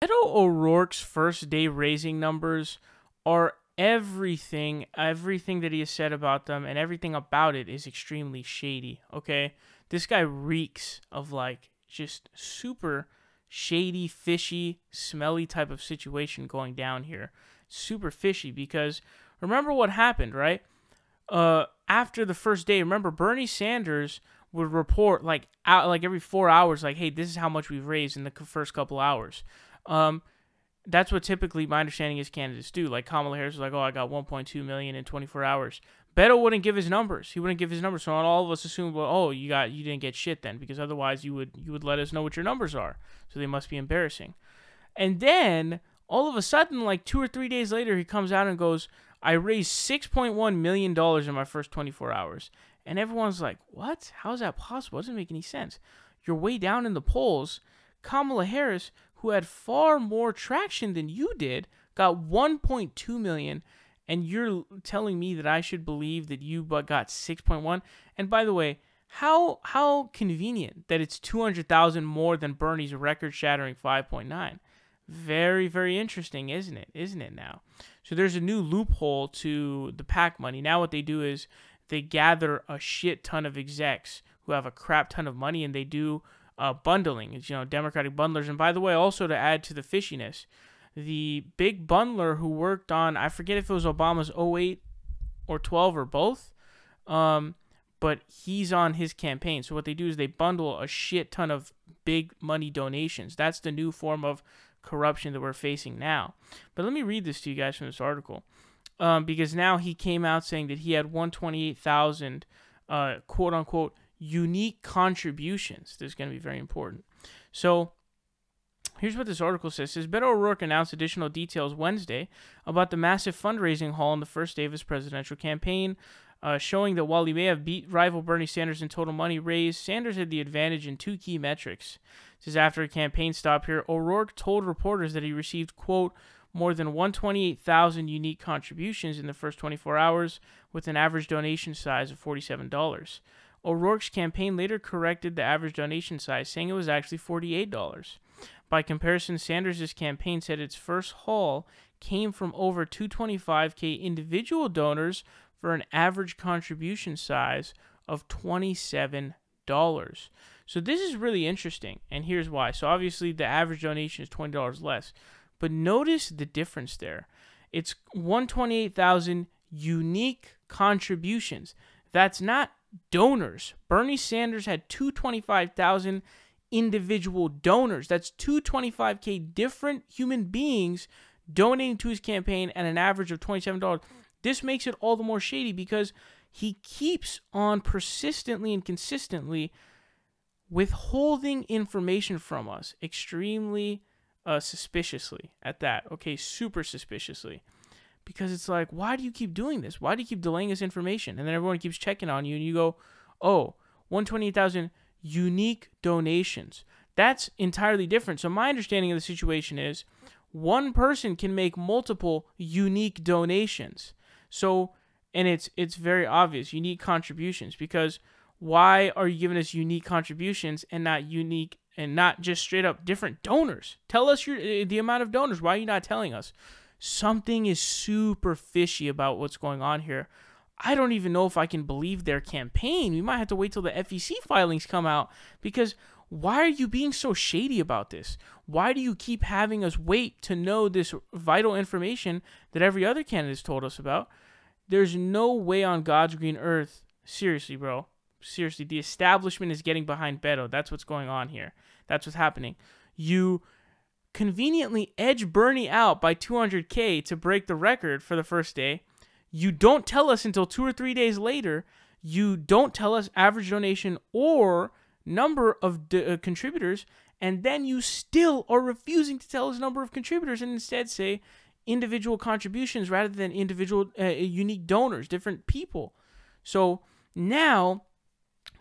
Beto O'Rourke's first day raising numbers are everything that he has said about them, and everything about it is extremely shady, okay? This guy reeks of like just super shady, fishy, smelly type of situation going down here. Super fishy because remember what happened, right? After the first day, remember Bernie Sanders would report like every 4 hours, like, hey, this is how much we've raised in the first couple hours. That's what typically my understanding is candidates do. Like Kamala Harris was like, oh, I got 1.2 million in 24 hours. Beto wouldn't give his numbers. He wouldn't give his numbers. So all of us assumed, well, oh, you didn't get shit then, because otherwise you would let us know what your numbers are. So they must be embarrassing. And then all of a sudden, like 2 or 3 days later, he comes out and goes, I raised $6.1 million in my first 24 hours. And everyone's like, what? How is that possible? It doesn't make any sense. You're way down in the polls. Kamala Harris, who had far more traction than you did, got 1.2 million, and you're telling me that I should believe that you got 6.1? And by the way, how convenient that it's 200,000 more than Bernie's record-shattering 5.9. Very, very interesting, isn't it? Isn't it now? So there's a new loophole to the PAC money. Now what they do is they gather a shit ton of execs who have a crap ton of money, and they do bundling. It's, Democratic bundlers. And by the way, also to add to the fishiness, the big bundler who worked on, I forget if it was Obama's 08 or 12 or both, but he's on his campaign. So what they do is they bundle a shit ton of big money donations. That's the new form of corruption that we're facing now. But let me read this to you guys from this article, because now he came out saying that he had 128,000 quote unquote unique contributions. This is going to be very important. So here's what this article says. It says Beto O'Rourke announced additional details Wednesday about the massive fundraising haul on the first day of his presidential campaign, showing that while he may have beat rival Bernie Sanders in total money raised, Sanders had the advantage in two key metrics. It says after a campaign stop here, O'Rourke told reporters that he received, quote, more than 128,000 unique contributions in the first 24 hours with an average donation size of $47. O'Rourke's campaign later corrected the average donation size, saying it was actually $48. By comparison, Sanders' campaign said its first haul came from over 225K individual donors for an average contribution size of $27. So this is really interesting, and here's why. So obviously the average donation is $20 less, but notice the difference there. It's 128,000 unique contributions. That's not donors. Bernie Sanders had 225,000 individual donors. That's 225K different human beings donating to his campaign at an average of $27. This makes it all the more shady because he keeps on persistently and consistently withholding information from us extremely suspiciously at that. Okay, super suspiciously. Because it's like, why do you keep doing this? Why do you keep delaying this information? And then everyone keeps checking on you, and you go, oh, 128,000 unique donations. That's entirely different. So my understanding of the situation is one person can make multiple unique donations. So, and it's very obvious, unique contributions, because why are you giving us unique contributions and not unique and not just straight up different donors? Tell us the amount of donors. Why are you not telling us? Something is super fishy about what's going on here. I don't even know if I can believe their campaign. We might have to wait till the FEC filings come out, because why are you being so shady about this? Why do you keep having us wait to know this vital information that every other candidate's told us about? There's no way on God's green earth. Seriously, bro. Seriously, the establishment is getting behind Beto. That's what's going on here. That's what's happening. You conveniently edge Bernie out by 200K to break the record for the first day. You don't tell us until 2 or 3 days later. You don't tell us average donation or number of contributors, and then you still are refusing to tell us number of contributors and instead say individual contributions rather than individual unique donors, different people. So now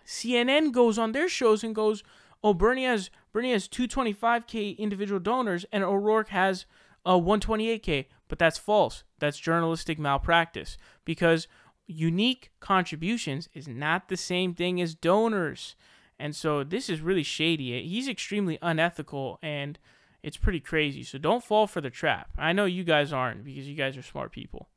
CNN goes on their shows and goes, oh, Bernie has 225K individual donors and O'Rourke has 128K. But that's false. That's journalistic malpractice, because unique contributions is not the same thing as donors. And so this is really shady. He's extremely unethical, and It's pretty crazy. So don't fall for the trap. I know you guys aren't because you guys are smart people.